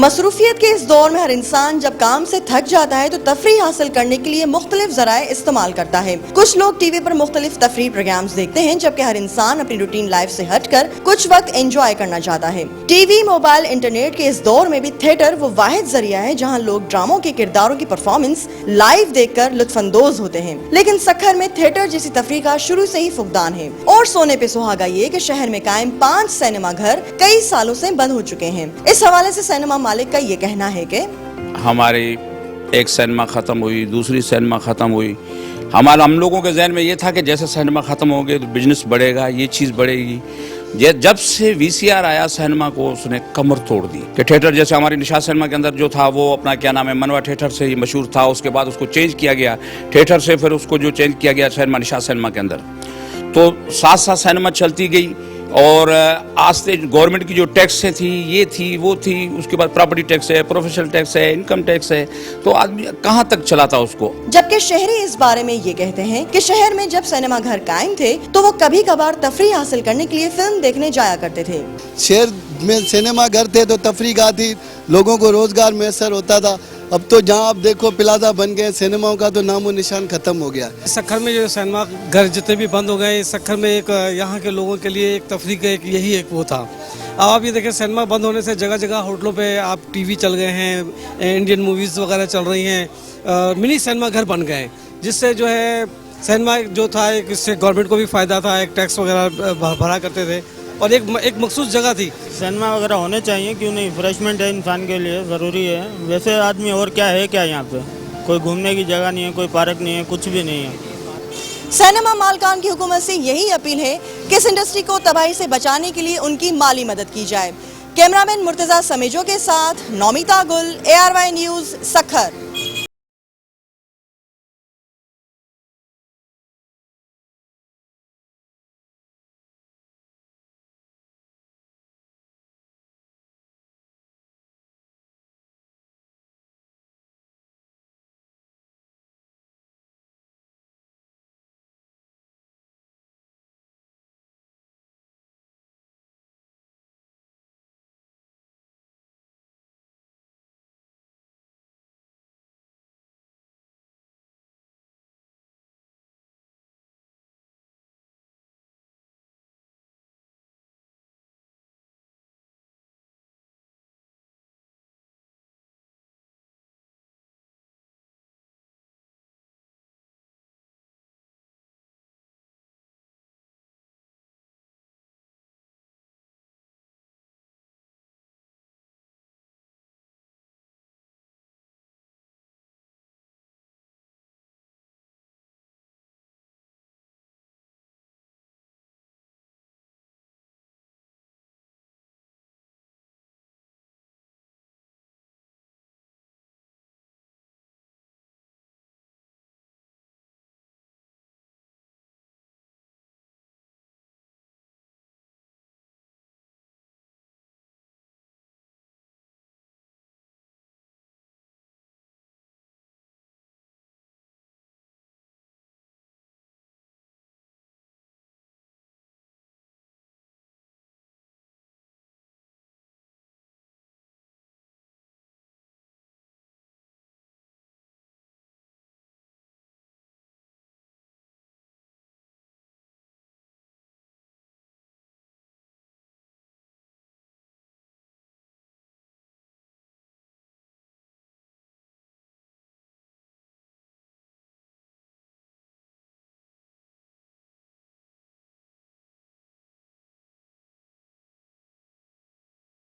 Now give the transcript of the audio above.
मसरूफियत के इस दौर में हर इंसान जब काम से थक जाता है तो तफरीह हासिल करने के लिए मुख्तलिफ ज़राए इस्तेमाल करता है। कुछ लोग टीवी पर मुख्तलिफ तफरीह प्रोग्राम्स देखते हैं, जबकि हर इंसान अपनी रूटीन लाइफ से हटकर कुछ वक्त एंजॉय करना चाहता है। टीवी, मोबाइल, इंटरनेट के इस दौर में भी थिएटर वो वाहिद जरिया है जहाँ लोग ड्रामों के किरदारों की परफॉर्मेंस लाइव देखकर लुत्फानंदोज होते हैं। लेकिन सक्खर में थिएटर जैसी तफरीह का शुरू से ही फुकदान है और सोने पे सुहागा ये कि शहर में कायम 5 सिनेमा घर कई सालों से बंद हो चुके हैं। इस हवाले से सिनेमा मालिक का ये कहना है कि हमारी एक सिनेमा ख़त्म हुई, दूसरी सिनेमा ख़त्म हुई। हम लोगों के जहन में ये था कि जैसे सिनेमा ख़त्म होंगे तो बिजनेस बढ़ेगा, ये चीज़ बढ़ेगी। जब से वीसीआर आया सिनेमा को उसने कमर तोड़ दी कि थिएटर जैसे हमारी निशात सिनेमा के अंदर जो था वो अपना क्या नाम है मनवा थिएटर से ही मशहूर था। उसके बाद उसको चेंज किया गया थिएटर से, फिर उसको जो चेंज किया गया सिनेमा निशात सिनेमा के अंदर, तो साथ साथ सिनेमा चलती गई। और आस्ते गवर्नमेंट की जो टैक्स थी, ये थी वो थी, उसके बाद प्रॉपर्टी टैक्स है, प्रोफेशनल टैक्स है, इनकम टैक्स है, तो आदमी कहाँ तक चलाता उसको। जबकि शहरी इस बारे में ये कहते हैं कि शहर में जब सिनेमा घर कायम थे तो वो कभी कभार तफरीह हासिल करने के लिए फिल्म देखने जाया करते थे। शहर में सिनेमा घर थे तो तफरीह थी, लोगों को रोजगार मैसर होता था। अब तो जहाँ आप देखो प्लाजा बन गए, सिनेमाओं का तो नामो निशान खत्म हो गया। सक्खर में जो सिनेमा घर जितने भी बंद हो गए, सक्खर में एक यहाँ के लोगों के लिए एक तफरीह का यही एक वो था। अब आप ये देखें सिनेमा बंद होने से जगह जगह होटलों पे आप टीवी चल गए हैं, इंडियन मूवीज़ वगैरह चल रही हैं, मिनी सिनेमा घर बन गए, जिससे जो है सिनेमा जो था एक इससे गवर्नमेंट को भी फ़ायदा था, एक टैक्स वगैरह भरा करते थे और एक मखसूस जगह थी। सिनेमा वगैरह होने चाहिए, क्यों नहीं, रिफ्रेशमेंट है इंसान के लिए, ज़रूरी है। वैसे आदमी और क्या है, क्या यहाँ पे कोई घूमने की जगह नहीं है, कोई पार्क नहीं है, कुछ भी नहीं है। सिनेमा मालिकान की हुकूमत से यही अपील है कि इस इंडस्ट्री को तबाही से बचाने के लिए उनकी माली मदद की जाए। कैमरामैन मुर्तज़ा समेजो के साथ नौमिता गुल, ARY न्यूज़, सक्खर।